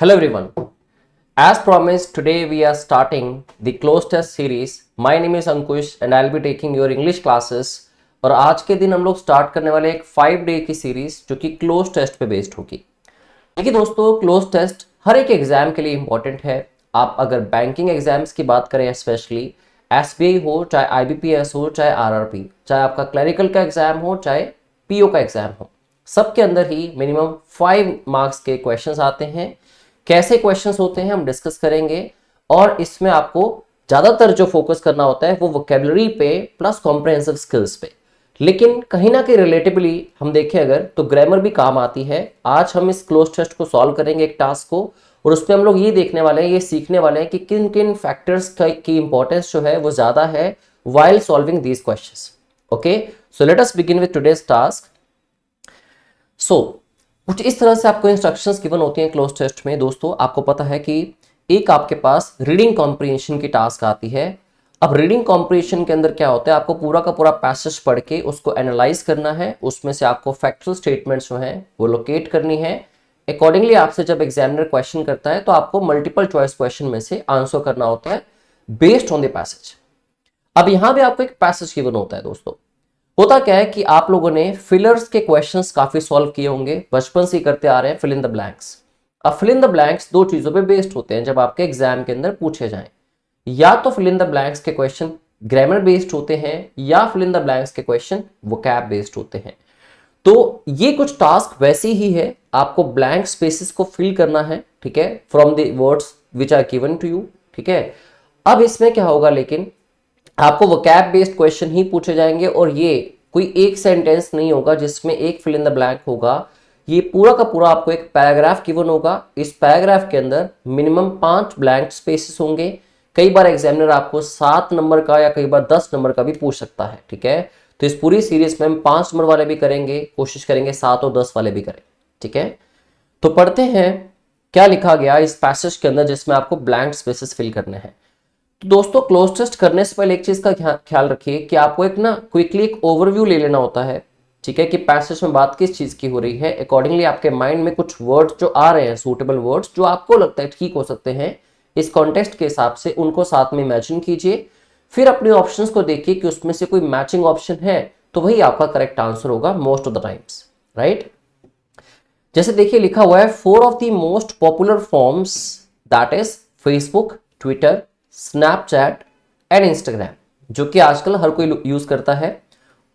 Hello everyone. As promised, today we are starting the closed test series. My name is Ankush and I'll be taking your English classes. और आज के दिन हम लोग start करने वाले एक 5 डे की सीरीज जो कि क्लोज टेस्ट पे बेस्ड होगी। देखिए दोस्तों, क्लोज टेस्ट हर एक एग्जाम के लिए इंपॉर्टेंट है। आप अगर बैंकिंग एग्जाम्स की बात करें, स्पेशली एसबीआई हो, चाहे आईबीपीएस हो, चाहे आरआरपी, चाहे आपका क्लरिकल का एग्जाम हो, चाहे पीओ का एग्जाम हो, सबके अंदर ही मिनिमम 5 मार्क्स के क्वेश्चंस आते हैं। कैसे क्वेश्चंस होते हैं हम डिस्कस करेंगे, और इसमें आपको ज्यादातर जो फोकस करना होता है वो वोकेबलरी पे प्लस कॉम्प्रिहेंसिव स्किल्स पे। लेकिन कहीं ना कहीं रिलेटिवली हम देखें अगर, तो ग्रामर भी काम आती है। आज हम इस क्लोज टेस्ट को सॉल्व करेंगे, एक टास्क को, और उसमें हम लोग ये देखने वाले हैं, ये सीखने वाले हैं कि किन किन फैक्टर्स की इंपॉर्टेंस जो है वो ज्यादा है while solving these questions. Okay, so let us begin with today's task. So कुछ इस तरह से आपको इंस्ट्रक्शंस गिवन होती हैं क्लोज टेस्ट में। दोस्तों, आपको पता है कि एक आपके पास रीडिंग कॉम्प्रिहेंशन की टास्क आती है। अब रीडिंग कॉम्प्रिहेंशन के अंदर क्या होता है, आपको पूरा का पूरा पैसेज पढ़ के उसको एनालाइज करना है, उसमें से आपको फैक्चुअल स्टेटमेंट्स जो हैं वो लोकेट करनी है। अकॉर्डिंगली आपसे जब एग्जामिनर क्वेश्चन करता है तो आपको मल्टीपल चॉइस क्वेश्चन में से आंसर करना होता है बेस्ड ऑन द पैसेज। अब यहां भी आपको एक पैसेज गिवन होता है। दोस्तों, होता क्या है कि आप लोगों ने फिलर्स के क्वेश्चंस काफी सॉल्व किए होंगे, बचपन से ही करते आ रहे हैं। Fill in the blanks. अब फिल इन द ब्लैंक्स दो चीजों पे बेस्ड होते हैं जब आपके एग्जाम के अंदर पूछे जाएं। या तो फिल इन द ब्लैंक्स के क्वेश्चन ग्रामर बेस्ड होते हैं, या फिल इन द ब्लैंक्स के क्वेश्चन वोकैब बेस्ड होते हैं। तो ये कुछ टास्क वैसी ही है, आपको ब्लैंक स्पेसेस को फिल करना है, ठीक है, from the words which are given to you, ठीक है। अब इसमें क्या होगा, लेकिन आपको वोकैब बेस्ड क्वेश्चन ही पूछे जाएंगे, और ये कोई एक सेंटेंस नहीं होगा जिसमें एक फिल इन द ब्लैंक होगा। ये पूरा का पूरा आपको एक पैराग्राफ गिवन होगा। इस पैराग्राफ के अंदर मिनिमम 5 ब्लैंक स्पेसेस होंगे। कई बार एग्जामिनर आपको 7 नंबर का या कई बार 10 नंबर का भी पूछ सकता है, ठीक है। तो इस पूरी सीरीज में हम 5 नंबर वाले भी करेंगे, कोशिश करेंगे 7 और 10 वाले भी करें, ठीक है। तो पढ़ते हैं क्या लिखा गया इस पैसेज के अंदर जिसमें आपको ब्लैंक स्पेसेस फिल करने हैं। तो दोस्तों, क्लोज टेस्ट करने से पहले एक चीज का ख्याल रखिए कि आपको एक ना क्विकली एक ओवरव्यू ले लेना होता है, ठीक है, कि पैसेज में बात किस चीज की हो रही है। अकॉर्डिंगली आपके माइंड में कुछ वर्ड्स जो आ रहे हैं, सूटेबल वर्ड्स जो आपको लगता है ठीक हो सकते हैं इस कॉन्टेक्स्ट के हिसाब से, उनको साथ में इमेजिन कीजिए। फिर अपने ऑप्शंस को देखिए कि उसमें से कोई मैचिंग ऑप्शन है तो वही आपका करेक्ट आंसर होगा most of the times, right. जैसे देखिए लिखा हुआ है 4 of the most popular forms, that is Facebook, Twitter, Snapchat and Instagram, जो कि आजकल हर कोई यूज करता है,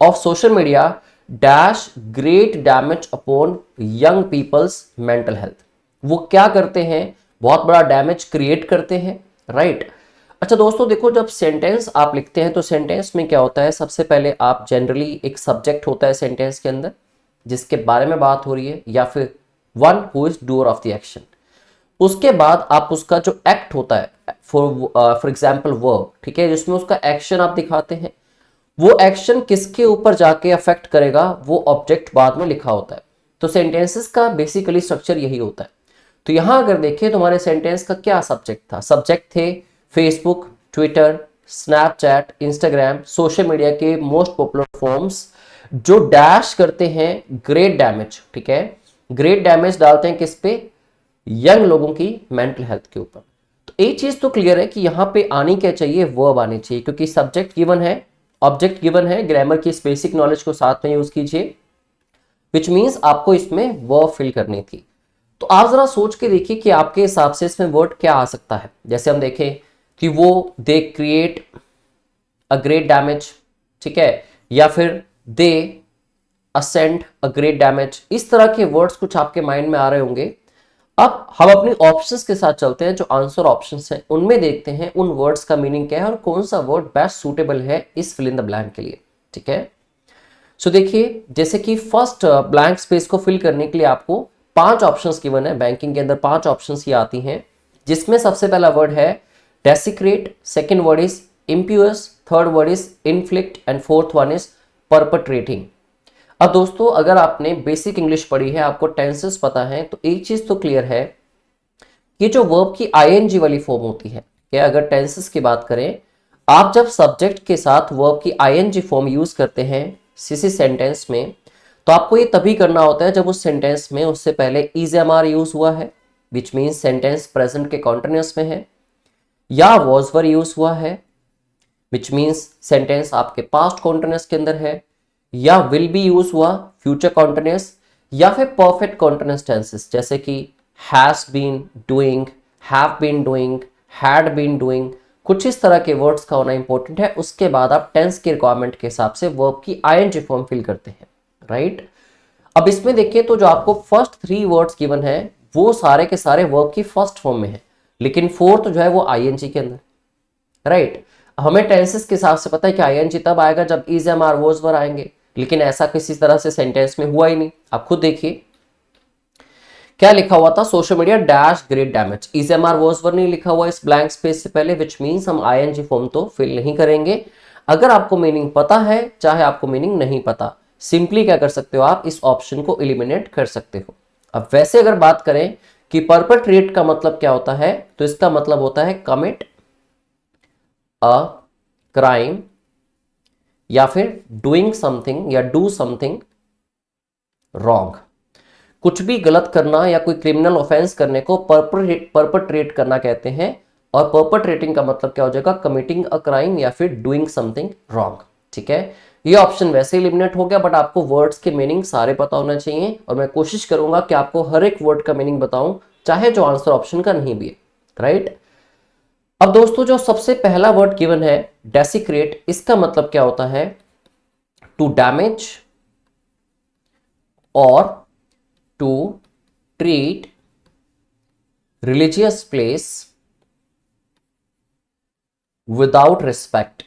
of social media dash great damage upon young people's mental health. वो क्या करते हैं, बहुत बड़ा डैमेज क्रिएट करते हैं, राइट। अच्छा दोस्तों देखो, जब सेंटेंस आप लिखते हैं तो सेंटेंस में क्या होता है, सबसे पहले आप जनरली एक सब्जेक्ट होता है सेंटेंस के अंदर जिसके बारे में बात हो रही है, या फिर one who is doer of the action. उसके बाद आप उसका जो एक्ट होता है, फॉर एग्जाम्पल वर्ब, ठीक है, जिसमें उसका एक्शन आप दिखाते हैं। वो एक्शन किसके ऊपर जाके अफेक्ट करेगा वो ऑब्जेक्ट बाद में लिखा होता है। तो सेंटेंसेस का बेसिकली स्ट्रक्चर यही होता है। तो यहां अगर देखें तो हमारे सेंटेंस का क्या सब्जेक्ट था, सब्जेक्ट थे Facebook, Twitter, Snapchat, Instagram, social media के मोस्ट पॉपुलर फॉर्म्स जो डैश करते हैं ग्रेट डैमेज, ठीक है, ग्रेट डैमेज डालते हैं किस पे, यंग लोगों की मेंटल हेल्थ के ऊपर। तो एक चीज तो क्लियर है कि यहां पे आनी क्या चाहिए, वर्ब आनी चाहिए, क्योंकि सब्जेक्ट गिवन है, ऑब्जेक्ट गिवन है, ग्रामर की इस बेसिक नॉलेज को साथ में यूज कीजिए, विच मींस आपको इसमें वर्ब फिल करनी थी। तो आप जरा सोच के देखिए कि आपके हिसाब से इसमें वर्ड क्या आ सकता है। जैसे हम देखें कि वो they create a great damage, ठीक है, या फिर दे असेंड अ ग्रेट डैमेज, इस तरह के वर्ड्स कुछ आपके माइंड में आ रहे होंगे। अब हम अपनी ऑप्शंस के साथ चलते हैं, जो आंसर ऑप्शंस हैं उनमें देखते हैं उन वर्ड्स का मीनिंग क्या है और कौन सा वर्ड बेस्ट सूटेबल है इस फिल इन द ब्लैंक के लिए, ठीक है। सो देखिए, जैसे कि फर्स्ट ब्लैंक स्पेस को फिल करने के लिए आपको 5 ऑप्शंस गिवन है। बैंकिंग के अंदर 5 ऑप्शंस ही आती हैं, जिसमें सबसे पहला वर्ड है desecrate, second word is impious, third word is inflict and fourth one is perpetrating. अब दोस्तों, अगर आपने बेसिक इंग्लिश पढ़ी है, आपको टेंसेस पता है, तो एक चीज तो क्लियर है कि जो वर्ब की आईएनजी वाली फॉर्म होती है, या अगर टेंसेस की बात करें, आप जब सब्जेक्ट के साथ वर्ब की आईएनजी फॉर्म यूज करते हैं किसी सेंटेंस में, तो आपको ये तभी करना होता है जब उस सेंटेंस में उससे पहले इज एम आर यूज हुआ है, विच मीन्स सेंटेंस प्रेजेंट के कॉन्टिन्यूअस में है, या वॉज वर यूज हुआ है विच मीन्स सेंटेंस आपके पास्ट कॉन्टिन्यूअस के अंदर है, या विल बी यूज हुआ फ्यूचर कॉन्टिन्यूअस, या फिर परफेक्ट कॉन्टिन्यूअस टेंसेस जैसे कि has been doing, have been doing, had been doing, कुछ इस तरह के वर्ड्स का होना इंपॉर्टेंट है। उसके बाद आप टेंस के रिक्वायरमेंट के हिसाब से वर्ब की आईएनजी फॉर्म फिल करते हैं, राइट। अब इसमें देखिए तो जो आपको फर्स्ट 3 वर्ड्स गिवन है वो सारे के सारे वर्ब की फर्स्ट फॉर्म में है, लेकिन फोर्थ जो है वो आईएनजी के अंदर, राइट। हमें टेंसेस के हिसाब से पता है कि आईएनजी तब आएगा जब इज, एम, आर, वॉज, वर आएंगे, लेकिन ऐसा किसी तरह से सेंटेंस में हुआ ही नहीं। आप खुद देखिए क्या लिखा हुआ था, social media dash great damage, is, am, are, was, were नहीं लिखा हुआ इस ब्लैंक स्पेस से पहले, विच मीन्स हम आईएनजी फॉर्म तो फिल नहीं करेंगे। अगर आपको मीनिंग पता है चाहे आपको मीनिंग नहीं पता, सिंपली क्या कर सकते हो आप इस ऑप्शन को एलिमिनेट कर सकते हो। अब वैसे अगर बात करें कि परपेट्रेट का मतलब क्या होता है, तो इसका मतलब होता है कमिट अ क्राइम, या फिर डूइंग समथिंग या डू समथिंग रॉन्ग। कुछ भी गलत करना या कोई क्रिमिनल ऑफेंस करने को परपेट्रेट करना कहते हैं, और परपेट्रेटिंग का मतलब क्या हो जाएगा, कमिटिंग अ क्राइम या फिर डूइंग समथिंग रॉन्ग, ठीक है। ये ऑप्शन वैसे एलिमिनेट हो गया, बट आपको वर्ड्स के मीनिंग सारे पता होना चाहिए, और मैं कोशिश करूंगा कि आपको हर एक वर्ड का मीनिंग बताऊं, चाहे जो आंसर ऑप्शन का नहीं भी है, राइट। अब दोस्तों जो सबसे पहला वर्ड गिवन है डेसिक्रेट, इसका मतलब क्या होता है, टू डैमेज और to treat religious place without respect,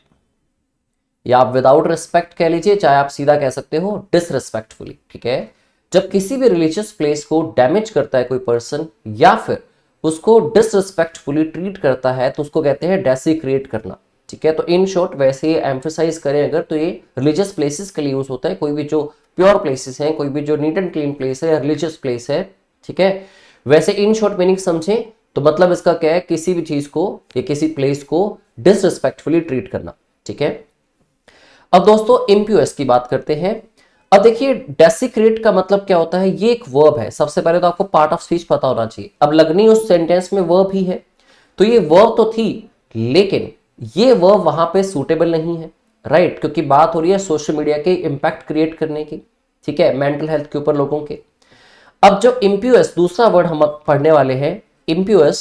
या आप विदाउट रिस्पेक्ट कह लीजिए, चाहे आप सीधा कह सकते हो डिसरिस्पेक्टफुली, ठीक है। जब किसी भी रिलीजियस प्लेस को डैमेज करता है कोई पर्सन, या फिर उसको डिसरिस्पेक्टफुली ट्रीट करता है, तो उसको कहते हैं डेसिक्रेट करना, ठीक है। तो इन शॉर्ट वैसे एम्फेसाइज करें अगर, तो ये रिलीजियस प्लेसेस के लिए यूज होता है, कोई भी जो प्योर प्लेसेस हैं, कोई भी जो नीट एंड क्लीन प्लेस है या रिलीजियस प्लेस है, ठीक है। वैसे इन शॉर्ट मीनिंग समझें तो मतलब इसका क्या है, किसी भी चीज को या किसी प्लेस को डिसरिस्पेक्टफुली ट्रीट करना, ठीक है। अब दोस्तों इम्प्यूएस की बात करते हैं। अब देखिए डेसिक्रेट का मतलब क्या होता है, ये एक वर्ब है। सबसे पहले तो आपको पार्ट ऑफ स्पीच पता होना चाहिए। अब लगनी उस सेंटेंस में वर्ब ही है, तो ये वर्ब तो थी, लेकिन ये वर्ब वहां पे सूटेबल नहीं है, राइट, क्योंकि बात हो रही है सोशल मीडिया के इंपैक्ट क्रिएट करने की, ठीक है, मेंटल हेल्थ के ऊपर लोगों के। अब जो इम्प्यूएस दूसरा वर्ड हम पढ़ने वाले हैं, इम्प्यूएस,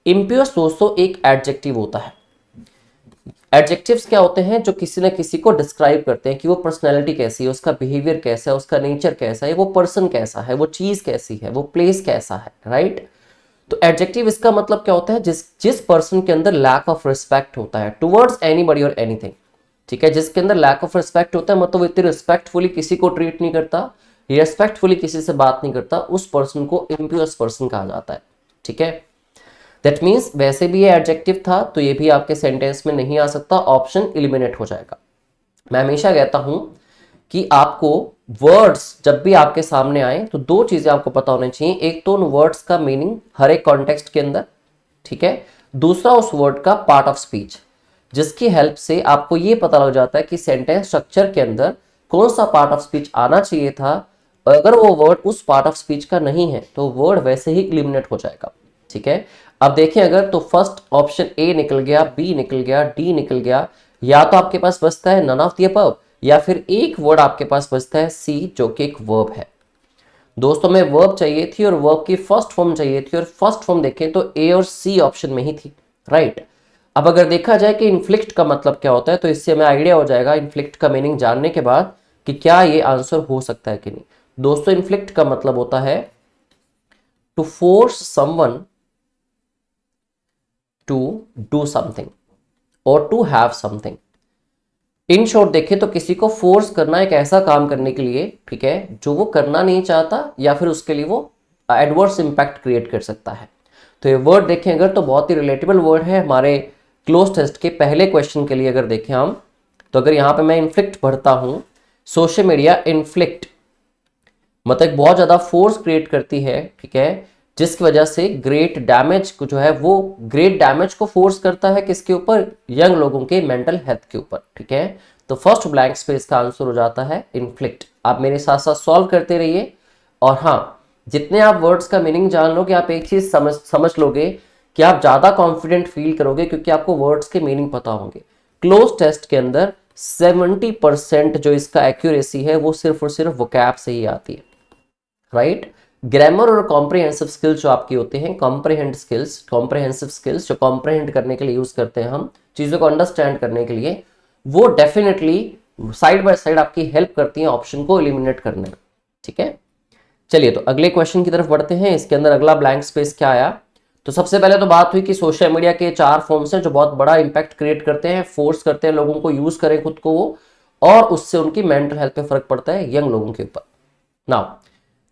इम्प्यूएस दोस्तों एक एडजेक्टिव होता है। एडजेक्टिव्स क्या होते हैं, जो किसी न किसी को डिस्क्राइब करते हैं कि वो पर्सनैलिटी कैसी है, उसका बिहेवियर कैसा है, उसका नेचर कैसा है, वो पर्सन कैसा है, वो चीज कैसी है, वो प्लेस कैसा है, राइट। तो एडजेक्टिव इसका मतलब क्या होता है, जिस पर्सन के अंदर लैक ऑफ रिस्पेक्ट होता है टुवर्ड्स एनीबॉडी और एनीथिंग, ठीक है, जिसके अंदर लैक ऑफ रिस्पेक्ट होता है, मतलब इतनी रिस्पेक्टफुली किसी को ट्रीट नहीं करता, रिस्पेक्टफुली किसी से बात नहीं करता, उस पर्सन को इम्प्यूअस पर्सन कहा जाता है, ठीक है। दैट मीन्स वैसे भी ये एडजेक्टिव था, तो ये भी आपके सेंटेंस में नहीं आ सकता, ऑप्शन एलिमिनेट हो जाएगा। मैं हमेशा कहता हूं कि आपको वर्ड्स जब भी आपके सामने आए तो 2 चीजें आपको पता होनी चाहिए। एक तो उन वर्ड्स का मीनिंग हर एक कॉन्टेक्स्ट के अंदर, ठीक है। दूसरा उस वर्ड का पार्ट ऑफ स्पीच, जिसकी हेल्प से आपको ये पता लग जाता है कि सेंटेंस स्ट्रक्चर के अंदर कौन सा पार्ट ऑफ स्पीच आना चाहिए था। अगर वो वर्ड उस पार्ट ऑफ स्पीच का नहीं है तो वर्ड वैसे ही एलिमिनेट हो जाएगा, ठीक है। अब देखें अगर, तो फर्स्ट ऑप्शन ए निकल गया, बी निकल गया, डी निकल गया, या तो आपके पास बचता है नन ऑफ द अबव, या फिर एक वर्ड आपके पास बचता है सी, जो कि एक वर्ब है। दोस्तों में वर्ब चाहिए थी और वर्ब की फर्स्ट फॉर्म चाहिए थी, और फर्स्ट फॉर्म देखें तो ए और सी ऑप्शन में ही थी, राइट। अब अगर देखा जाए कि इन्फ्लिक्ट का मतलब क्या होता है, तो इससे हमें आइडिया हो जाएगा इन्फ्लिक्ट का मीनिंग जानने के बाद कि क्या ये आंसर हो सकता है कि नहीं। दोस्तों इन्फ्लिक्ट का मतलब होता है to force someone to do something और to have something. In short देखें तो किसी को फोर्स करना एक ऐसा काम करने के लिए, ठीक है, जो वो करना नहीं चाहता या फिर उसके लिए वो एडवर्स इंपैक्ट क्रिएट कर सकता है। तो ये वर्ड देखें अगर, तो बहुत ही रिलेटेबल वर्ड है हमारे क्लोज टेस्ट के पहले क्वेश्चन के लिए। अगर देखें हम, तो अगर यहां पे मैं इन्फ्लिक्ट पढ़ता हूं, सोशल मीडिया इन्फ्लिक्ट मतलब बहुत ज्यादा फोर्स क्रिएट करती है, ठीक है, जिसकी वजह से ग्रेट डैमेज को जो है, वो ग्रेट डैमेज को फोर्स करता है किसके ऊपर, यंग लोगों के मेंटल हेल्थ के ऊपर, ठीक है। तो फर्स्ट ब्लैंक स्पेस का आंसर हो जाता है इन्फ्लिक्ट। आप मेरे साथ साथ सॉल्व करते रहिए, और हाँ जितने आप वर्ड्स का मीनिंग जान लोगे, आप एक चीज समझ लोगे कि आप ज्यादा कॉन्फिडेंट फील करोगे, क्योंकि आपको वर्ड्स के मीनिंग पता होंगे। क्लोज टेस्ट के अंदर 70% जो इसका एक्यूरेसी है वो सिर्फ और सिर्फ वोकैब से ही आती है, राइट। ग्रामर और कॉम्प्रिहेंसिव स्किल्स जो आपकी होते हैं, कॉम्प्रिहेंसिव स्किल्स जो कॉम्प्रिहेंड करने के लिए यूज करते हैं हम, चीजों को अंडरस्टैंड करने के लिए, वो डेफिनेटली साइड बाय साइड आपकी हेल्प करती हैं ऑप्शन को एलिमिनेट करने में, ठीक है। चलिए तो अगले क्वेश्चन की तरफ बढ़ते हैं। इसके अंदर अगला ब्लैंक स्पेस क्या आया? तो सबसे पहले तो बात हुई कि सोशल मीडिया के 4 फॉर्म्स हैं जो बहुत बड़ा इंपैक्ट क्रिएट करते हैं, फोर्स करते हैं लोगों को यूज करें खुद को वो, और उससे उनकी मेंटल हेल्थ पे फर्क पड़ता है यंग लोगों के ऊपर। Now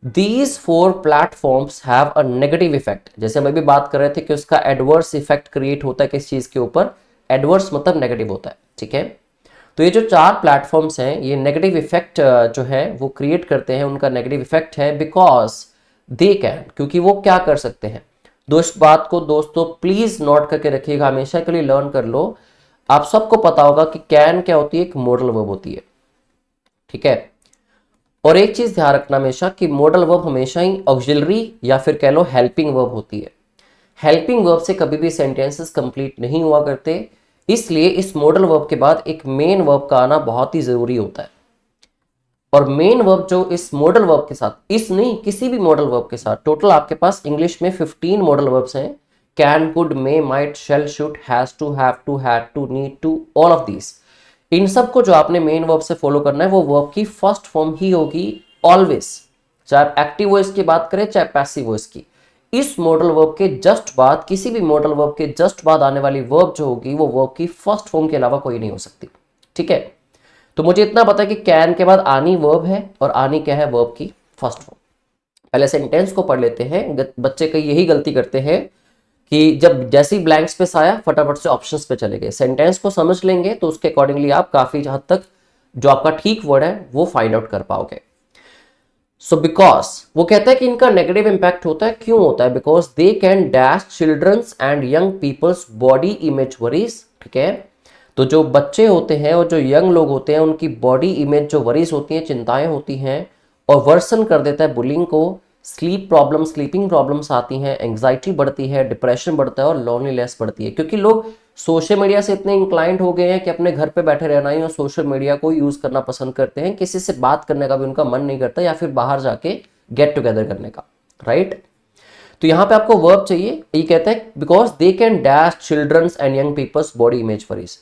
these 4 platforms have a negative effect. जैसे हम अभी बात कर रहे थे कि उसका एडवर्स इफेक्ट क्रिएट होता है किस चीज के ऊपर, एडवर्स मतलब नेगेटिव होता है, ठीक है। तो ये जो 4 प्लेटफॉर्म्स हैं, ये नेगेटिव इफेक्ट जो है वो क्रिएट करते हैं, उनका नेगेटिव इफेक्ट है बिकॉज दे कैन, क्योंकि वो क्या कर सकते हैं। दोस्त बात को दोस्तों प्लीज नोट करके रखिएगा, हमेशा के लिए लर्न कर लो। आप सबको पता होगा कि कैन क्या होती है, एक मॉडल वर्ब होती है, ठीक है। और एक चीज ध्यान रखना हमेशा कि मॉडल वर्ब हमेशा ही ऑक्सिलरी या फिर कह लो हेल्पिंग वर्ब होती है। हेल्पिंग वर्ब से कभी भी सेंटेंसेस कंप्लीट नहीं हुआ करते, इसलिए इस मॉडल वर्ब के बाद एक मेन वर्ब का आना बहुत ही जरूरी होता है। और मेन वर्ब जो इस मॉडल वर्ब के साथ, इस नहीं किसी भी मॉडल वर्ब के साथ, टोटल आपके पास इंग्लिश में 15 मॉडल वर्ब्स हैं। Can, could, may, might, shall, should, has to, have to, had to, need to, all of these. इन सबको जो आपने मेन वर्ब से फॉलो करना है वो वर्ब की फर्स्ट फॉर्म ही होगी ऑलवेज, चाहे आप एक्टिव वॉइस की बात करें चाहे पैसिव वॉइस की। इस मॉडल वर्ब के जस्ट बाद, किसी भी मॉडल वर्ब के जस्ट बाद आने वाली वर्ब जो होगी वो वर्ब की फर्स्ट फॉर्म के अलावा कोई नहीं हो सकती, ठीक है। तो मुझे इतना पता है कि कैन के बाद आनी वर्ब है और आनी क्या है, वर्ब की फर्स्ट फॉर्म। पहले सेंटेंस को पढ़ लेते हैं। बच्चे कई यही गलती करते हैं कि जब जैसी ब्लैंक स्पेस आया फटाफट से ऑप्शंस पे चले गए। सेंटेंस को समझ लेंगे तो उसके अकॉर्डिंगली आप काफी हद तक जो आपका ठीक वर्ड है वो फाइंड आउट कर पाओगे। सो बिकॉज वो कहता है कि इनका नेगेटिव इंपैक्ट होता है, क्यों होता है? Because they can dash children's and young people's body image worries, ठीक है। तो जो बच्चे होते हैं और जो यंग लोग होते हैं उनकी बॉडी इमेज जो वरीज होती हैं, चिंताएं होती हैं, और वर्सन कर देता है बुलिंग को। स्लीपिंग प्रॉब्लम्स आती हैं, एंग्जाइटी बढ़ती है, डिप्रेशन बढ़ता है और लोनलीनेस बढ़ती है, क्योंकि लोग सोशल मीडिया से इतने इंक्लाइंड हो गए हैं कि अपने घर पे बैठे रहना ही और सोशल मीडिया को यूज करना पसंद करते हैं। किसी से बात करने का भी उनका मन नहीं करता, या फिर बाहर जाके गेट टुगेदर करने का, राइट। तो यहाँ पे आपको वर्ब चाहिए। ये कहता है because they can dash children's and young people's body image worries.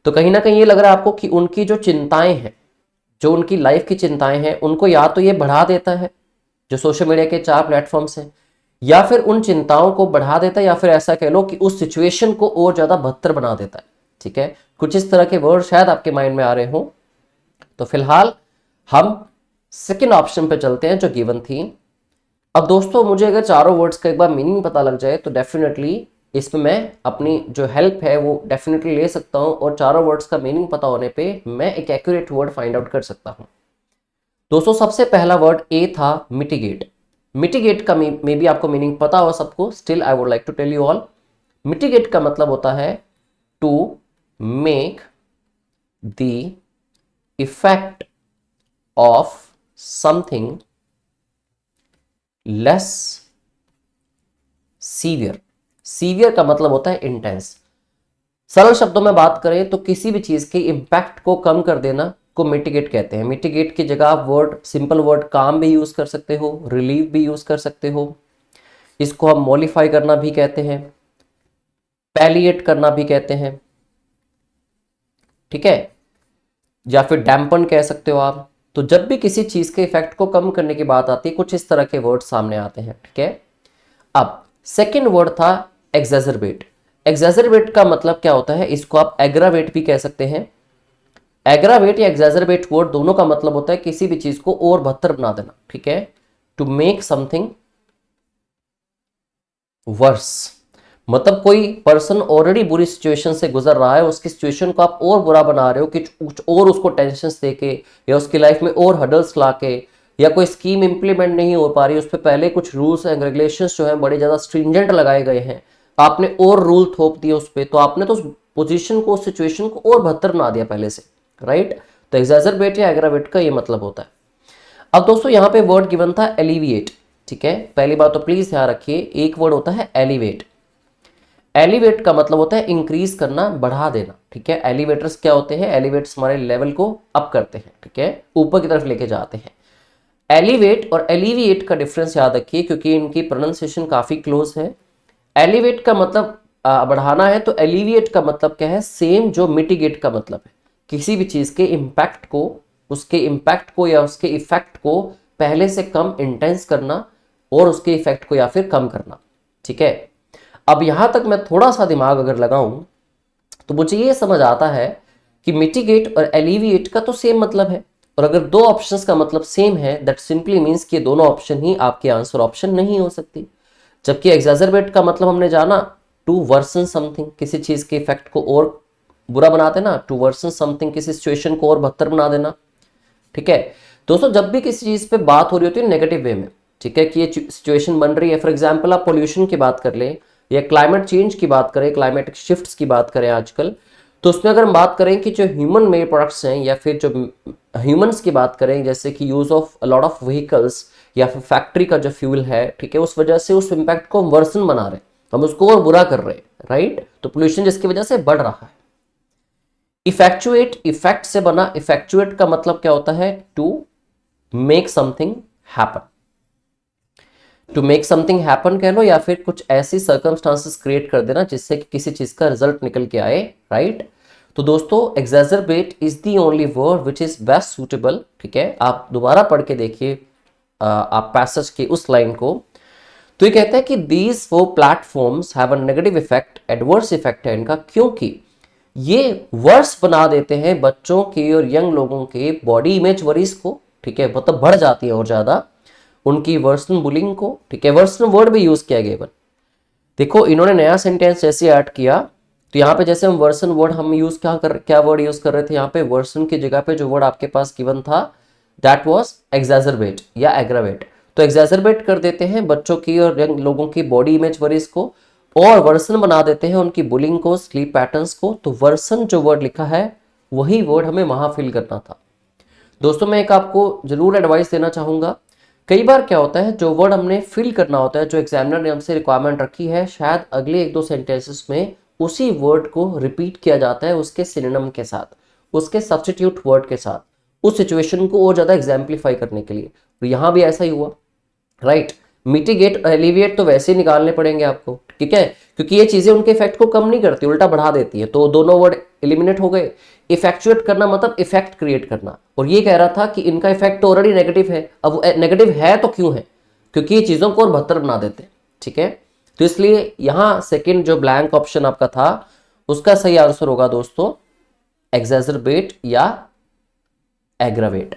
तो कहीं ना कहीं ये लग रहा है आपको कि उनकी जो चिंताएं हैं, जो उनकी लाइफ की चिंताएं हैं, उनको या तो ये बढ़ा देता है जो सोशल मीडिया के 4 प्लेटफॉर्म्स हैं, या फिर उन चिंताओं को बढ़ा देता है, या फिर ऐसा कह लो कि उस सिचुएशन को और ज्यादा बदतर बना देता है, ठीक है। कुछ इस तरह के वर्ड शायद आपके माइंड में आ रहे हो। तो फिलहाल हम सेकेंड ऑप्शन पे चलते हैं जो गिवन थी। अब दोस्तों मुझे अगर चारों वर्ड्स का एक बार मीनिंग पता लग जाए तो डेफिनेटली इसमें मैं अपनी जो हेल्प है वो डेफिनेटली ले सकता हूं, और चारों वर्ड्स का मीनिंग पता होने पे मैं एक एक्यूरेट वर्ड फाइंड आउट कर सकता हूं। दोस्तों सबसे पहला वर्ड ए था मिटिगेट। मिटिगेट का मे भी आपको मीनिंग पता हो सबको, still I would like to tell you all. Mitigate का मतलब होता है to make the effect of something less severe. Severe का मतलब होता है इंटेंस। सरल शब्दों में बात करें तो किसी भी चीज के इंपैक्ट को कम कर देना को मिटिगेट कहते हैं। मिटिगेट की जगह आप वर्ड, सिंपल वर्ड काम भी यूज कर सकते हो, रिलीव भी यूज कर सकते हो, इसको हम मॉडिफाई करना भी कहते हैं, पैलिएट करना भी कहते हैं, ठीक है, या फिर डैम्पन कह सकते हो आप। तो जब भी किसी चीज के इफेक्ट को कम करने की बात आती है कुछ इस तरह के वर्ड सामने आते हैं, ठीक है। अब सेकेंड वर्ड था एग्जैजरबेट। एग्जैजरबेट का मतलब क्या होता है? इसको आप एग्रावेट भी कह सकते हैं। एग्रावेट या एग्जैजरबेट वर्ड दोनों का मतलब होता है किसी भी चीज को और बदतर बना देना, ठीक है, टू मेक समथिंग वर्स। मतलब कोई पर्सन ऑलरेडी बुरी सिचुएशन से गुजर रहा है, उसकी सिचुएशन को आप और बुरा बना रहे हो कि कुछ और उसको टेंशन देके, या उसकी लाइफ में और हर्डल्स लाके, या कोई स्कीम इंप्लीमेंट नहीं हो पा रही, उस पर पहले कुछ रूल्स एंड रेगुलेशंस जो हैं बड़े ज्यादा स्ट्रिंजेंट लगाए गए हैं, आपने और रूल थोप दिए उस पर, तो आपने तो उस पोजीशन को, उस सिचुएशन को और बदतर बना दिया पहले से, राइट। तो एग्जैजरबेट या एग्रावेट का ये मतलब होता है। अब दोस्तों यहाँ पे वर्ड गिवन था एलिविएट, ठीक है, पहली बात तो प्लीज ध्यान रखिए, एक वर्ड होता है एलिवेट। एलिवेट का मतलब होता है इंक्रीज करना, बढ़ा देना, ठीक है। एलिवेटर्स क्या होते हैं, एलिवेट्स हमारे लेवल को अप करते हैं, ठीक है, ऊपर की तरफ लेके जाते हैं। एलिवेट और एलिविएट का डिफरेंस याद रखिए, क्योंकि इनकी प्रोनाउंसिएशन काफी क्लोज है। एलिवेट का मतलब बढ़ाना है, तो एलिविएट का मतलब क्या है, सेम जो मिटिगेट का मतलब है, किसी भी चीज के इम्पैक्ट को, उसके इम्पैक्ट को या उसके इफेक्ट को पहले से कम इंटेंस करना और उसके इफेक्ट को या फिर कम करना, ठीक है। अब यहां तक मैं थोड़ा सा दिमाग अगर लगाऊं तो मुझे ये समझ आता है कि मिटिगेट और एलिविएट का तो सेम मतलब है, और अगर दो ऑप्शंस का मतलब सेम है दैट सिंपली मींस कि दोनों ऑप्शन ही आपके आंसर ऑप्शन नहीं हो सकती। जबकि एग्जैजरबेट का मतलब हमने जाना टू वर्सन समथिंग, किसी चीज के इफेक्ट को और बुरा बना देना, टू वर्सन समथिंग, किसी सिचुएशन को और बदतर बना देना, ठीक है। दोस्तों जब भी किसी चीज पे बात हो रही होती है नेगेटिव वे में, ठीक है, कि ये सिचुएशन बन रही है, फॉर एग्जांपल आप पोल्यूशन की बात कर लें या क्लाइमेट चेंज की बात करें, क्लाइमेटिक शिफ्ट्स की बात करें आजकल, तो उसमें अगर हम बात करें कि जो ह्यूमन मेड प्रोडक्ट्स हैं या फिर जो ह्यूमंस की बात करें, जैसे कि use of lot of vehicles या फिर फैक्ट्री का जो फ्यूल है, ठीक है, उस वजह से उस इम्पैक्ट को हम वर्सन बना रहे हैं, हम उसको और बुरा कर रहे हैं, राइट। तो पोल्यूशन जिसकी वजह से बढ़ रहा है। इफेक्चुएट, इफेक्ट से बना, इफेक्चुएट का मतलब क्या होता है, to make something happen, to make something happen कह लो, या फिर कुछ ऐसी सर्कमस्टांसेस क्रिएट कर देना जिससे कि किसी चीज का रिजल्ट निकल के आए, राइट। तो दोस्तों exaggerate is the only word which is best suitable, ठीक है। आप दोबारा पढ़ के देखिए आप पैसेज की उस लाइन को, तो ये कहता है कि दीज वो platforms have a negative effect, adverse effect है इनका, क्योंकि ये वर्स बना देते हैं बच्चों के और यंग लोगों के बॉडी इमेज वरीज को, ठीक है, मतलब बढ़ जाती है और ज्यादा उनकी वर्सन बुलिंग को, ठीक है। वर्सन वर्ड भी यूज किया गया, देखो इन्होंने नया सेंटेंस जैसे ऐड किया, तो यहाँ पे जैसे हम वर्सन वर्ड हम यूज क्या वर्ड यूज कर रहे थे, यहाँ पे वर्सन की जगह पे जो वर्ड आपके पास गिवन था दैट वाज एग्जैजरबेट या एग्रावेट। तो एग्जैजरबेट कर देते हैं बच्चों की और यंग लोगों की बॉडी इमेज वरीज को, और वर्सन बना देते हैं उनकी बुलिंग को, स्लीप पैटर्न्स को। तो वर्सन जो वर्ड लिखा है वही वर्ड हमें वहां फिल करना था। दोस्तों मैं एक आपको जरूर एडवाइस देना चाहूंगा, कई बार क्या होता है जो वर्ड हमने फिल करना होता है, जो एग्जामिनर ने हमसे रिक्वायरमेंट रखी है, शायद अगले एक दो सेंटेंसेस में उसी वर्ड को रिपीट किया जाता है उसके सिनोनिम के साथ, उसके सब्स्टिट्यूट वर्ड के साथ, उस सिचुएशन को और ज्यादा एग्जाम्पलीफाई करने के लिए। तो यहां भी ऐसा ही हुआ, राइट। मिटिगेट और एलिविएट तो वैसे ही निकालने पड़ेंगे आपको, ठीक है, क्योंकि ये चीजें उनके इफेक्ट को कम नहीं करती, उल्टा बढ़ा देती है। तो दोनों वर्ड एलिमिनेट हो गए। इफेक्चुएट करना मतलब इफेक्ट क्रिएट करना, और ये कह रहा था कि इनका इफेक्ट ऑलरेडी नेगेटिव है। अब वो नेगेटिव है तो क्यों है, क्योंकि ये चीजों को और बेहतर बना देते हैं, ठीक है। तो इसलिए यहां सेकंड जो ब्लैंक ऑप्शन आपका था उसका सही आंसर होगा दोस्तों एग्जैजरबेट या एग्रावेट,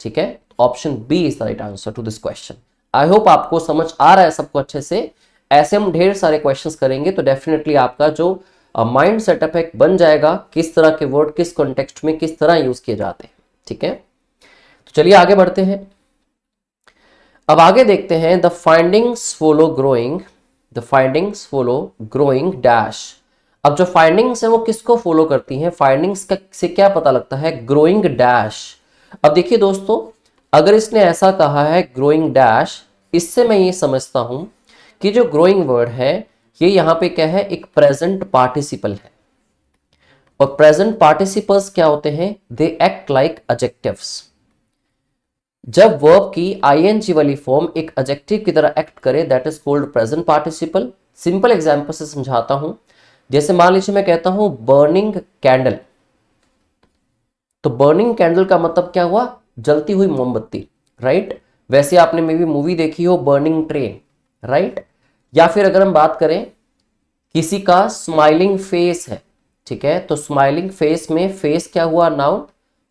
ठीक है। Option B is the right answer to this question. I hope आपको समझ आ रहा है सबको अच्छे से। ऐसे हम ढेर सारे क्वेश्चंस करेंगे तो डेफिनेटली आपका जो माइंड सेटअप है बन जाएगा, किस तरह के वर्ड किस कॉन्टेक्स्ट में किस तरह यूज किए जाते हैं, ठीक है। तो चलिए आगे बढ़ते हैं। अब आगे देखते हैं the findings follow growing, the findings follow growing dash. अब जो फाइंडिंग्स है वो किसको फॉलो करती हैं, फाइंडिंग्स से क्या पता लगता है, ग्रोइंग डैश। अब देखिए दोस्तों अगर इसने ऐसा कहा है ग्रोइंग डैश, इससे मैं ये समझता हूं कि जो ग्रोइंग वर्ड है ये यहां पे क्या है, एक प्रेजेंट पार्टिसिपल है। और प्रेजेंट पार्टिसिपल्स क्या होते हैं, दे एक्ट लाइक एडजेक्टिव्स। जब वर्ब की आईएनजी वाली फॉर्म एक एडजेक्टिव की तरह एक्ट करे that is called present participle. Simple example से समझाता हूं, जैसे मान लीजिए मैं कहता हूं बर्निंग कैंडल, तो बर्निंग कैंडल का मतलब क्या हुआ, जलती हुई मोमबत्ती, राइट। वैसे आपने मे बी मूवी देखी हो बर्निंग ट्रेन, राइट। या फिर अगर हम बात करें किसी का स्माइलिंग फेस है, ठीक है, तो स्माइलिंग फेस में फेस क्या हुआ, नाउन,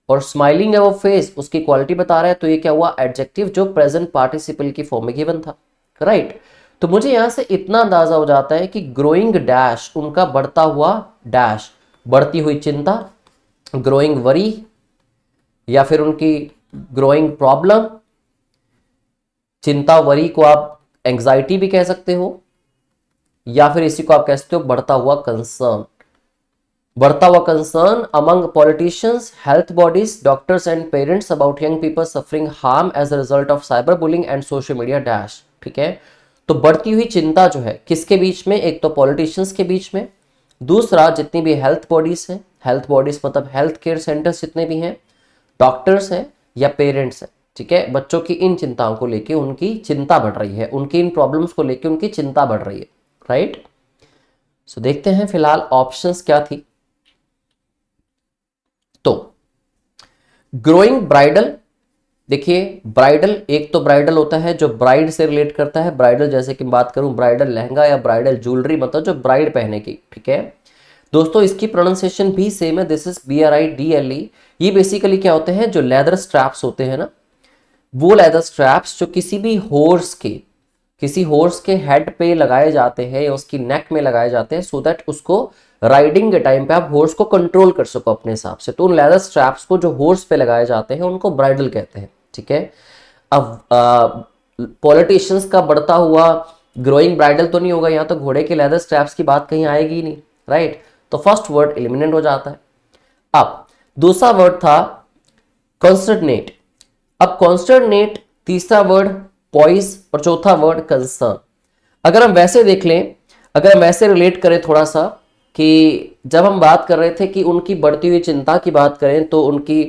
और स्माइलिंग है वो फेस, उसकी क्वालिटी बता रहा है, तो ये क्या हुआ, एडजेक्टिव जो प्रेजेंट पार्टिसिपल की फॉर्म में गिवन था, राइट। तो मुझे यहां से इतना अंदाजा हो जाता है कि ग्रोइंग डैश उनका बढ़ता हुआ डैश, बढ़ती हुई चिंता, ग्रोइंग वरी, या फिर उनकी ग्रोइंग प्रॉब्लम। चिंता वरी को आप एंग्जाइटी भी कह सकते हो, या फिर इसी को आप कह सकते हो बढ़ता हुआ कंसर्न। बढ़ता हुआ concern among politicians, health bodies, doctors and parents about young people suffering harm as a result of cyber bullying and social media dash. ठीक है। तो बढ़ती हुई चिंता जो है किसके बीच में, एक तो पॉलिटिशियंस के बीच में, दूसरा जितनी भी हेल्थ बॉडीज हैं, हेल्थ बॉडीज मतलब हेल्थ केयर सेंटर्स जितने भी हैं, डॉक्टर्स हैं या पेरेंट्स हैं, ठीक है, बच्चों की इन चिंताओं को लेके उनकी चिंता बढ़ रही है, उनकी इन प्रॉब्लम्स को लेके उनकी चिंता बढ़ रही है, राइट। सो देखते हैं फिलहाल ऑप्शंस क्या थी। तो ग्रोइंग ब्राइडल, देखिए ब्राइडल, एक तो ब्राइडल होता है जो ब्राइड से रिलेट करता है, ब्राइडल जैसे कि बात करूं ब्राइडल लहंगा या ब्राइडल ज्वेलरी, मतलब जो ब्राइड पहनेगी, ठीक है। दोस्तों इसकी प्रोनाउंसिएशन भी सेम है, दिस इज BRIDLE। ये बेसिकली क्या होते हैं, जो लेदर स्ट्रैप्स होते हैं ना, वो लेदर स्ट्रैप्स जो किसी हॉर्स के हेड पे लगाए जाते हैं या उसकी नेक में लगाए जाते हैं, सो दैट उसको राइडिंग के टाइम पे आप हॉर्स को कंट्रोल कर सको अपने हिसाब से। तो उन लेदर स्ट्रैप्स को जो हॉर्स पे लगाए जाते हैं उनको ब्राइडल कहते हैं, ठीक है। अब पॉलिटिशियंस का बढ़ता हुआ ग्रोइंग ब्राइडल तो नहीं होगा, यहाँ तो घोड़े के लेदर स्ट्रैप्स की बात कहीं आएगी ही नहीं, राइट। तो फर्स्ट वर्ड एलिमिनेट हो जाता है। अब दूसरा वर्ड था कॉन्स्टर्नेट। अब कॉन्स्टर्नेट, तीसरा वर्ड पॉइज और चौथा वर्ड कंसर्न। अगर हम वैसे देख लें, अगर हम वैसे रिलेट करें थोड़ा सा, कि जब हम बात कर रहे थे कि उनकी बढ़ती हुई चिंता की बात करें तो उनकी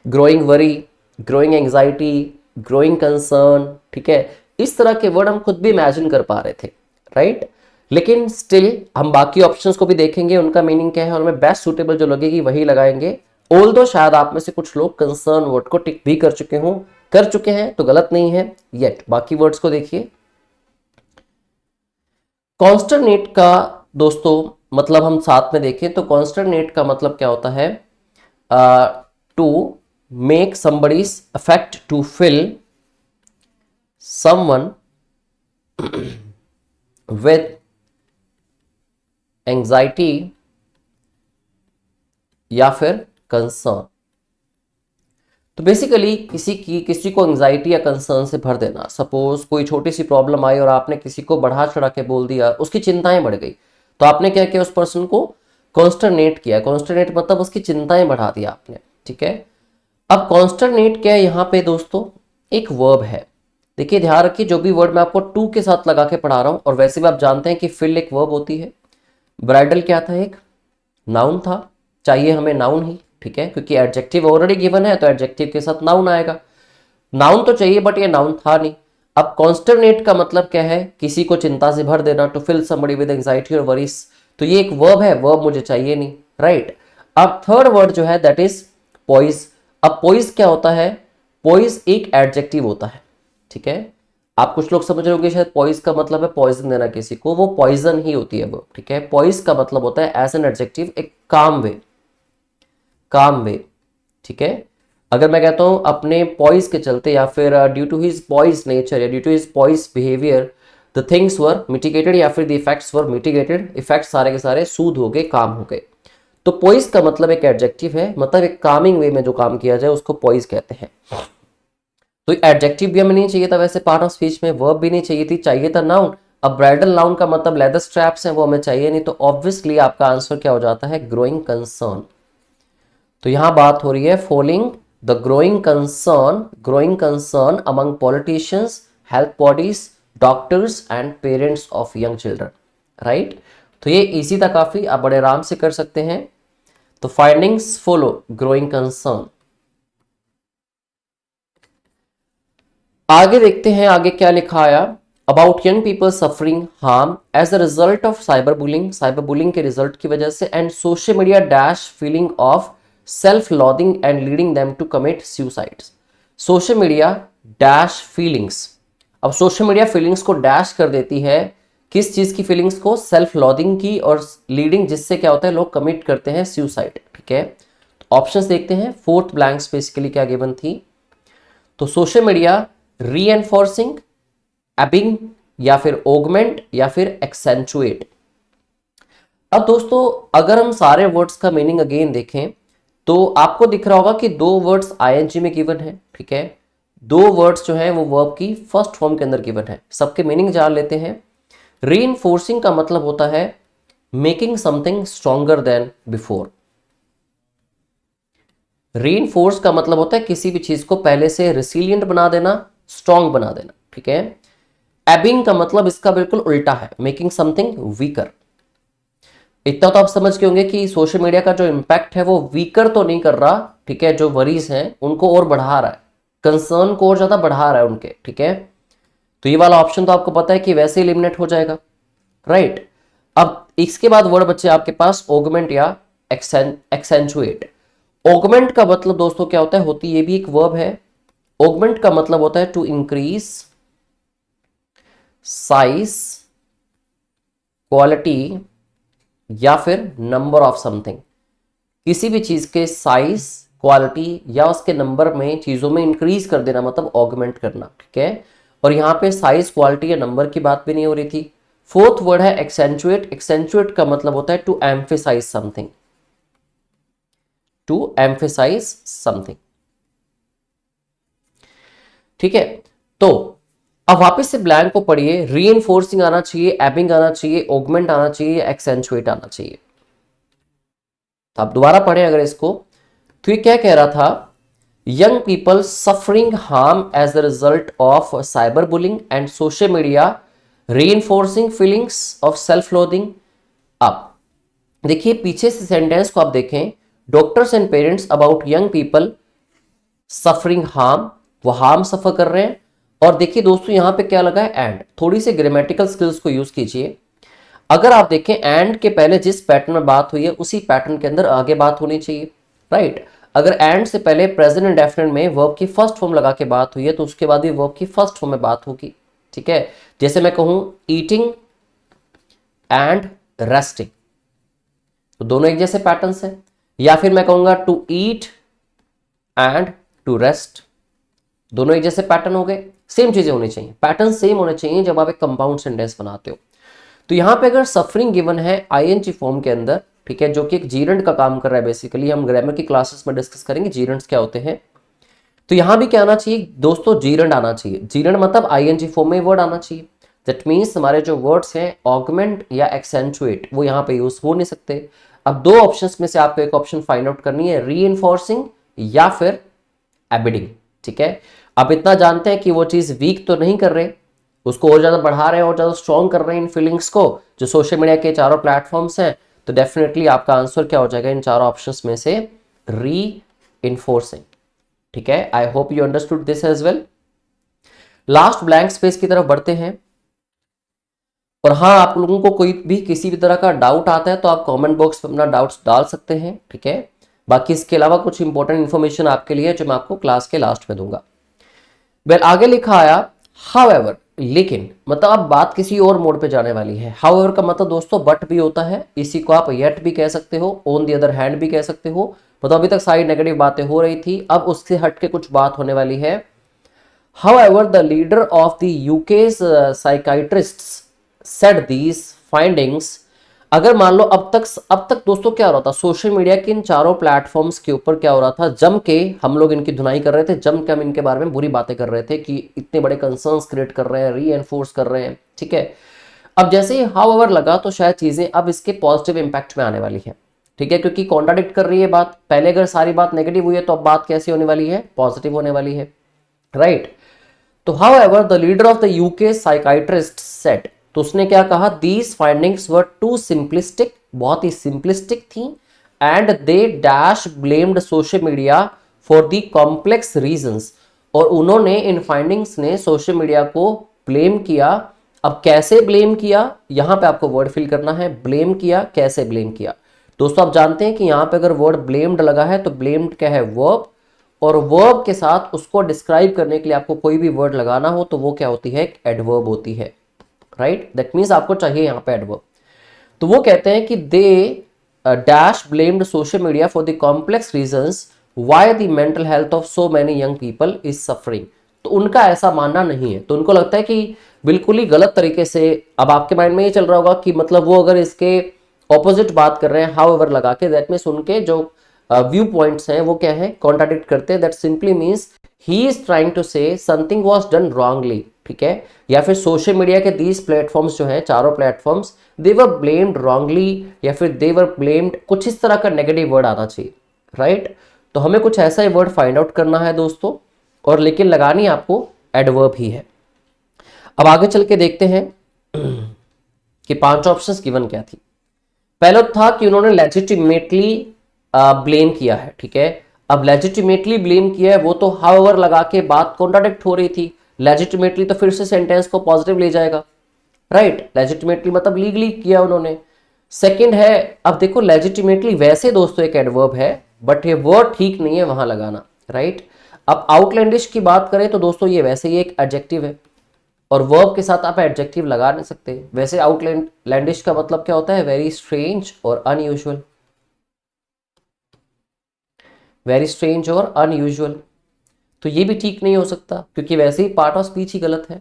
growing worry, growing anxiety, growing concern, ठीक है, इस तरह के वर्ड हम खुद भी इमेजिन कर पा रहे थे, राइट। लेकिन स्टिल हम बाकी ऑप्शंस को भी देखेंगे उनका मीनिंग क्या है और हमें बेस्ट सुटेबल जो लगेगी वही लगाएंगे। ऑल्दो शायद आप में से कुछ लोग कंसर्न वर्ड को टिक भी कर चुके हैं तो गलत नहीं है येट। बाकी वर्ड्स को देखिए। कॉन्स्टर्नेट का दोस्तों मतलब हम साथ में देखें तो कॉन्स्टर्नेट का मतलब क्या होता है, to make somebody's affect to fill someone with anxiety या फिर कंसर्न। तो बेसिकली किसी को एंजाइटी या कंसर्न से भर देना। सपोज कोई छोटी सी प्रॉब्लम आई और आपने किसी को बढ़ा चढ़ा के बोल दिया, उसकी चिंताएं बढ़ गई, तो आपने क्या किया, उस पर्सन को कॉन्स्टर्नेट किया। कॉन्स्टर्नेट मतलब उसकी चिंताएं बढ़ा दिया आपने, ठीक है। अब कॉन्स्टर्नेट क्या है यहाँ पे दोस्तों, एक वर्ब है। देखिए ध्यान रखिए, जो भी वर्ड मैं आपको टू के साथ लगा के पढ़ा रहा हूं, और वैसे भी आप जानते हैं कि फिल एक वर्ब होती है। ब्राइडल क्या था, एक नाउन था, चाहिए हमें नाउन ही, ठीक है, क्योंकि एडजेक्टिव ऑलरेडी गिवन है तो एडजेक्टिव के साथ नाउन आएगा। नाउन तो चाहिए बट ये नाउन था नहीं। अब कॉन्स्टर्नेट का मतलब क्या है, किसी को चिंता से भर देना, to fill somebody with anxiety और वरीज। तो ये एक वर्ब है, वर्ब मुझे चाहिए नहीं, राइट। अब थर्ड वर्ड जो है दैट इज पॉइज। अब पॉइज क्या होता है, पॉइज एक एडजेक्टिव होता है, ठीक है। आप कुछ लोग समझ रहे होंगे शायद पॉइज का मतलब है पॉइजन देना किसी को, वो पॉइजन ही होती है वो, ठीक है। पॉइज का मतलब होता है एज एन एडजेक्टिव एक काम वे, ठीक है। अगर मैं कहता हूं अपने पॉइज के चलते या फिर due to his poise nature या due to his poise behaviour the things were mitigated या फिर the effects were mitigated, effect सारे के सारे सूद हो गए, काम हो गए। तो पॉइज का मतलब एक एडजेक्टिव है, मतलब एक कामिंग वे में जो काम किया जाए उसको पॉइज कहते हैं। तो एडजेक्टिव भी हमें नहीं चाहिए था वैसे पार्ट ऑफ स्पीच में, वर्ब भी नहीं चाहिए थी, चाहिए था नाउन। अब ब्राइडल नाउन का मतलब लेदर स्ट्रैप्स हैं, वो हमें चाहिए नहीं, तो ऑब्वियसली आपका आंसर क्या हो जाता है, ग्रोइंग कंसर्न। तो यहां बात हो रही है following the growing concern among politicians, health bodies, doctors and parents of young children, right. तो ये इजी था काफी, आप बड़े आराम से कर सकते हैं। तो फाइंडिंग्स फॉलो ग्रोइंग कंसर्न। आगे देखते हैं आगे क्या लिखा आया, about young people suffering harm as a result of cyber bullying के रिजल्ट की वजह से and social media dash feeling of self loathing and leading them to commit suicides. Social media dash feelings, अब सोशल मीडिया फीलिंग्स को dash कर देती है, किस चीज की फीलिंग्स को, सेल्फ लॉदिंग की, और लीडिंग जिससे क्या होता है लोग कमिट करते हैं सुसाइड, ठीक है। ऑप्शंस देखते हैं, फोर्थ ब्लैंक्स बेसिकली क्या गिवन थी। तो सोशल मीडिया रीएनफोर्सिंग, एबिंग या फिर ऑगमेंट या फिर एक्सेंचुएट। अब दोस्तों अगर हम सारे वर्ड्स का मीनिंग अगेन देखें तो आपको दिख रहा होगा कि दो वर्ड्स आईएनजी में गिवन है, ठीक है। दो वर्ड्स जो है वो वर्ब की फर्स्ट फॉर्म के अंदर गिवन है। सबके मीनिंग जान लेते हैं। रीइंफोर्सिंग का मतलब होता है making something stronger than before. Reinforce का मतलब होता है किसी भी चीज को पहले से रिसिलियंट बना देना, स्ट्रॉन्ग बना देना, ठीक है। एबिंग का मतलब इसका बिल्कुल उल्टा है, मेकिंग समथिंग वीकर। इतना तो आप समझ के होंगे कि सोशल मीडिया का जो इम्पैक्ट है वो वीकर तो नहीं कर रहा, ठीक है, जो वरीज हैं उनको और बढ़ा रहा है, कंसर्न को और ज्यादा बढ़ा रहा है उनके, ठीक है। तो ये वाला ऑप्शन तो आपको पता है कि वैसे एलिमिनेट हो जाएगा, राइट। अब इसके बाद वर्ड बचे आपके पास ऑगमेंट या एक्सेंचुएट। ऑगमेंट का मतलब दोस्तों क्या होता है, होती ये भी एक वर्ब है। ऑगमेंट का मतलब होता है टू इंक्रीज साइज, क्वालिटी या फिर नंबर ऑफ समथिंग। किसी भी चीज के साइज, क्वालिटी या उसके नंबर में चीजों में इंक्रीज कर देना मतलब ऑगमेंट करना, ठीक है। और यहां पे साइज, क्वालिटी या नंबर की बात भी नहीं हो रही थी। फोर्थ वर्ड है एक्सेंचुएट। एक्सेंचुएट का मतलब होता है to emphasise something, to emphasise something, ठीक है। तो अब वापस से ब्लैंक को पढ़िए। रीइंफोर्सिंग आना चाहिए, एबिंग आना चाहिए, ऑगमेंट आना चाहिए, एक्सेंचुएट आना चाहिए। तो आप दोबारा पढ़ें अगर इसको, तो ये क्या कह रहा था, young people suffering harm as the result of cyber bullying and social media reinforcing feelings of self loathing. अब देखिए पीछे से सेंटेंस को आप देखें, doctors and parents about young people suffering harm, वो हार्म सफर कर रहे हैं। और देखिए दोस्तों यहां पे क्या लगा है, एंड। थोड़ी सी ग्रामेटिकल स्किल्स को यूज कीजिए। अगर आप देखें एंड के पहले जिस पैटर्न में बात हुई है उसी पैटर्न के अंदर आगे बात होनी चाहिए, राइट। अगर एंड से पहले प्रेजेंट इंडेफिनिट में वर्ब की फर्स्ट फॉर्म लगा के बात हुई है तो उसके बाद भी वर्ब की फर्स्ट फॉर्म में बात होगी, ठीक है। जैसे मैं कहूं ईटिंग एंड रेस्टिंग, तो दोनों एक जैसे पैटर्न्स हैं। या फिर मैं कहूंगा to eat and to rest, दोनों एक जैसे पैटर्न हो गए। सेम चीजें होनी चाहिए, पैटर्न सेम होने चाहिए जब आप एक कंपाउंड सेंटेंस बनाते हो। तो यहां पे अगर सफरिंग गिवन है आईएनजी फॉर्म के अंदर, ठीक है, जो कि एक जीरेंट का काम कर रहा है बेसिकली, हम ग्रामर की क्लासेस में डिस्कस करेंगे जीरेंट्स क्या होते हैं। तो यहां भी क्या आना चाहिए दोस्तों, जीरेंट आना चाहिए। जीरेंट मतलब आईएनजी फॉर्म में वर्ड आना चाहिए। दैट मीन्स हमारे जो वर्ड्स हैं ऑगमेंट या एक्सेंचुएट वो यहां पे यूज हो नहीं सकते। अब दो ऑप्शंस में से आपको एक ऑप्शन फाइंड आउट करनी है, रीइंफोर्सिंग या फिर एबिडिंग, ठीक है। अब इतना जानते हैं कि वो चीज वीक तो नहीं कर रहे, उसको और ज्यादा बढ़ा रहे हैं और ज्यादा स्ट्रॉन्ग कर रहे हैं इन फीलिंग्स को, जो सोशल मीडिया के चारों प्लेटफॉर्म्स हैं। तो डेफिनेटली आपका आंसर क्या हो जाएगा इन चारों ऑप्शंस में से, री इन्फोर्सिंग, ठीक है। I hope you understood this as well. Last blank space की तरफ बढ़ते हैं। और हाँ, आप लोगों को कोई भी किसी भी तरह का डाउट आता है तो आप कमेंट बॉक्स में अपना डाउट्स डाल सकते हैं, ठीक है। बाकी इसके अलावा कुछ इंपॉर्टेंट इंफॉर्मेशन आपके लिए जो मैं आपको क्लास के लास्ट में दूंगा। वेल आगे लिखा आया हाउएवर, लेकिन मतलब अब बात किसी और मोड पे जाने वाली है। हाउएवर का मतलब दोस्तों बट भी होता है, इसी को आप येट भी कह सकते हो, ऑन द अदर हैंड भी कह सकते हो। मतलब अभी तक सारी नेगेटिव बातें हो रही थी, अब उससे हट के कुछ बात होने वाली है। However the leader of the UK's psychiatrists said these findings. अगर मान लो अब तक दोस्तों क्या हो रहा था, सोशल मीडिया के इन चारों प्लेटफॉर्म्स के ऊपर क्या हो रहा था, जम के हम लोग इनकी धुनाई कर रहे थे, जम के हम इनके बारे में बुरी बातें कर रहे थे कि इतने बड़े कंसर्न्स क्रिएट कर रहे हैं, रीएनफोर्स कर रहे हैं, ठीक है। अब जैसे ही हाउएवर लगा तो शायद चीजें अब इसके पॉजिटिव इंपैक्ट में आने वाली है, ठीक है, क्योंकि कॉन्ट्राडिक्ट कर रही है बात। पहले अगर सारी बात नेगेटिव हुई है तो अब बात कैसी होने वाली है, पॉजिटिव होने वाली है, राइट। तो however the leader of the UK psychiatrist said, तो उसने क्या कहा, these findings were too simplistic, बहुत ही सिंपलिस्टिक थी, and they dash blamed social media for the complex reasons. और उन्होंने इन फाइंडिंग्स ने सोशल मीडिया को ब्लेम किया। अब कैसे ब्लेम किया, यहां पे आपको वर्ड फिल करना है, ब्लेम किया, कैसे ब्लेम किया। दोस्तों आप जानते हैं कि यहां पे अगर वर्ड ब्लेम्ड लगा है तो ब्लेम्ड क्या है, वर्ब, और वर्ब के साथ उसको डिस्क्राइब करने के लिए आपको कोई भी वर्ड लगाना हो तो वो क्या होती है, एडवर्ब होती है, राइट। दैट मीन्स आपको चाहिए यहां पे एडवर्ब। तो वो कहते हैं कि दे dash blamed social media for the complex reasons why the mental health of so many young people is suffering. तो उनका ऐसा मानना नहीं है, तो उनको लगता है कि बिल्कुल ही गलत तरीके से। अब आपके माइंड में ये चल रहा होगा कि मतलब वो अगर इसके ऑपोजिट बात कर रहे हैं हाउएवर लगा के, दैट मीन्स उनके जो व्यू पॉइंट्स हैं वो क्या है, कॉन्ट्राडिक्ट करते हैं। That simply means he is trying to say something was done wrongly, ठीक है। या फिर सोशल मीडिया के दीज प्लेटफॉर्म्स जो हैं, चारों platforms, they were blamed wrongly, या फिर दे वर ब्लेम्ड, कुछ इस तरह का नेगेटिव वर्ड आना चाहिए, राइट। तो हमें कुछ ऐसा ही वर्ड फाइंड आउट करना है दोस्तों, और लेकिन लगानी आपको एडवर्ब ही है। अब आगे चल के देखते हैं कि 5 ऑप्शंस गिवन क्या थी। पहला था कि उन्होंने लेजिटिमेटली ब्लेम किया है, ठीक है। अब लेजिटिमेटली ब्लेम किया है वो तो हाउएवर लगा के बात कॉन्ट्राडिक्ट हो रही थी। लेजिटिमेटली तो फिर से सेंटेंस को पॉजिटिव ले जाएगा, राइट। लेजिटिमेटली मतलब लीगली किया उन्होंने। सेकंड है, अब देखो लेजिटिमेटली वैसे दोस्तों एक एडवर्ब है, बट ये वर्ड ठीक नहीं है वहां लगाना, राइट। अब आउटलैंडिश की बात करें तो दोस्तों ये वैसे ही एक एडजेक्टिव है और वर्ब के साथ आप एडजेक्टिव लगा नहीं सकते। वैसे आउटलैंडिश का मतलब क्या होता है, वेरी स्ट्रेंज और अनयूजुअल, वेरी स्ट्रेंज और अनयूजुअल। तो ये भी ठीक नहीं हो सकता क्योंकि वैसे ही पार्ट ऑफ स्पीच ही गलत है।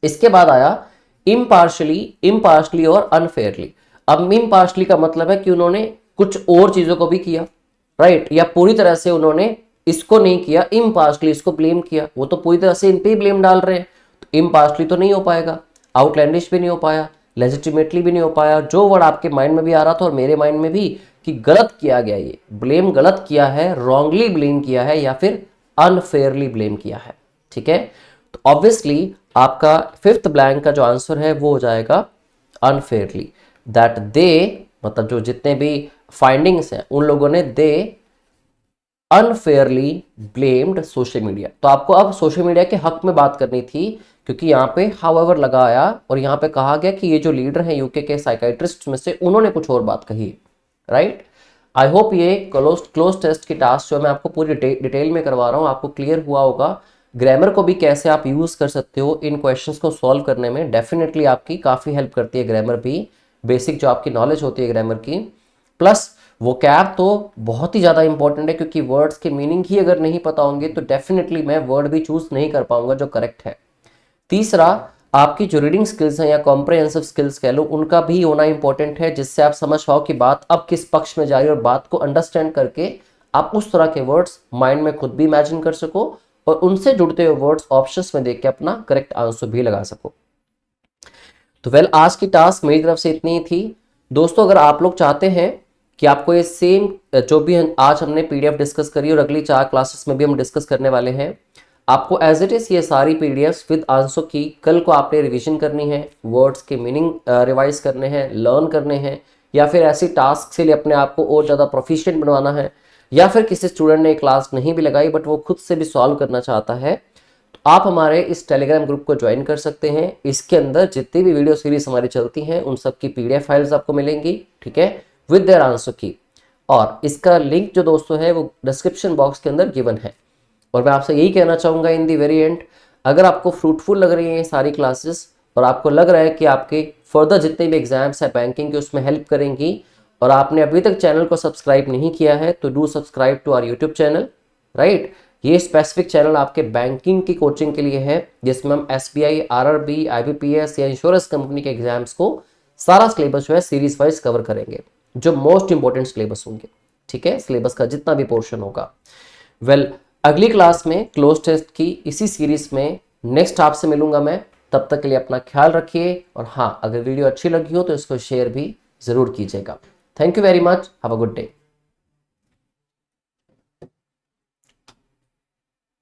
इसके बाद आया इम्पार्शली, इम्पार्शली और अनफेयरली। अब इम्पार्शली का मतलब है कि उन्होंने कुछ और चीजों को भी किया, राइट, या पूरी तरह से उन्होंने इसको नहीं किया, इम्पार्शली इसको ब्लेम किया। वो तो पूरी तरह से इन पे ही ब्लेम डाल रहे हैं, तो इम्पार्शली तो नहीं हो पाएगा, आउटलैंडिश भी नहीं हो पाया, लेजिटिमेटली भी नहीं हो पाया। जो वर्ड आपके माइंड में भी आ रहा था और मेरे माइंड में भी कि गलत किया गया, ये ब्लेम गलत किया है, रॉन्गली ब्लेम किया है या फिर अनफेयरली ब्लेम किया है, ठीक है। तो ऑब्वियसली आपका फिफ्थ ब्लैंक का जो आंसर है वो हो जाएगा अनफेयरली। दैट दे मतलब जो जितने भी फाइंडिंग्स हैं उन लोगों ने दे अनफेयरली ब्लेम्ड सोशल मीडिया। तो आपको अब सोशल मीडिया के हक में बात करनी थी क्योंकि यहाँ पे हाउएवर लगाया और यहाँ पे कहा गया कि ये जो लीडर हैं यूके के साइकाइट्रिस्ट में से उन्होंने कुछ और बात कही है, राइट। आई होप ये क्लोज टेस्ट की टास्क जो मैं आपको पूरी डिटेल में करवा रहा हूँ आपको क्लियर हुआ होगा। ग्रामर को भी कैसे आप यूज कर सकते हो इन क्वेश्चंस को सॉल्व करने में, डेफिनेटली आपकी काफी हेल्प करती है ग्रामर भी, बेसिक जो आपकी नॉलेज होती है ग्रामर की। प्लस वो कैब तो बहुत ही ज़्यादा इंपॉर्टेंट है क्योंकि वर्ड्स के मीनिंग ही अगर नहीं पता होंगे तो डेफिनेटली मैं वर्ड भी चूज नहीं कर पाऊंगा जो करेक्ट है। तीसरा, आपकी जो रीडिंग स्किल्स हैं या कॉम्प्रहेंसिव स्किल्स कह लो उनका भी होना इंपॉर्टेंट है, जिससे आप समझ पाओ कि बात अब किस पक्ष में जा रही है और बात को अंडरस्टैंड करके आप उस तरह के वर्ड्स माइंड में खुद भी इमेजिन कर सको और उनसे जुड़ते हुए वर्ड्स ऑप्शंस में देख के अपना करेक्ट आंसर भी लगा सको। तो वेल आज की टास्क मेरी तरफ से इतनी ही थी दोस्तों। अगर आप लोग चाहते हैं कि आपको ये सेम जो भी आज हमने पीडीएफ डिस्कस करी और अगली 4 क्लासेस में भी हम डिस्कस करने वाले हैं, आपको एज इट इज ये सारी पीडीएफ्स विद आंसर की कल को आपने रिवीजन करनी है, वर्ड्स के मीनिंग रिवाइज करने हैं, लर्न करने हैं, या फिर ऐसी टास्क से लिए अपने आप को और ज़्यादा प्रोफिशिएंट बनवाना है, या फिर किसी स्टूडेंट ने क्लास नहीं भी लगाई बट वो खुद से भी सॉल्व करना चाहता है, तो आप हमारे इस टेलीग्राम ग्रुप को ज्वाइन कर सकते हैं। इसके अंदर जितनी भी वीडियो सीरीज हमारी चलती हैं उन सब की पीडीएफ फाइल्स आपको मिलेंगी, ठीक है, विद देयर आंसर की। और इसका लिंक जो दोस्तों है वो डिस्क्रिप्शन बॉक्स के अंदर गिवन है। और मैं आपसे यही कहना चाहूँगा इन दी वेरी एंड, अगर आपको फ्रूटफुल लग रही हैं ये सारी क्लासेस और आपको लग रहा है कि आपके फर्दर जितने भी एग्जाम्स हैं बैंकिंग के उसमें हेल्प करेंगी और आपने अभी तक चैनल को सब्सक्राइब नहीं किया है तो do subscribe to our YouTube channel, right. ये स्पेसिफिक चैनल आपके बैंकिंग की कोचिंग के लिए है जिसमें हम एसबीआई, आरआरबी, आईबीपीएस या इंश्योरेंस कंपनी के एग्जाम्स को सारा सिलेबस जो है सीरीज वाइज कवर करेंगे, जो मोस्ट इंपॉर्टेंट सिलेबस होंगे, ठीक है, सिलेबस का जितना भी पोर्शन होगा। वेल अगली क्लास में क्लोज टेस्ट की इसी सीरीज में नेक्स्ट आपसे मिलूंगा मैं। तब तक के लिए अपना ख्याल रखिए और हाँ, अगर वीडियो अच्छी लगी हो तो इसको शेयर भी जरूर कीजिएगा। Thank you very much, have a good day.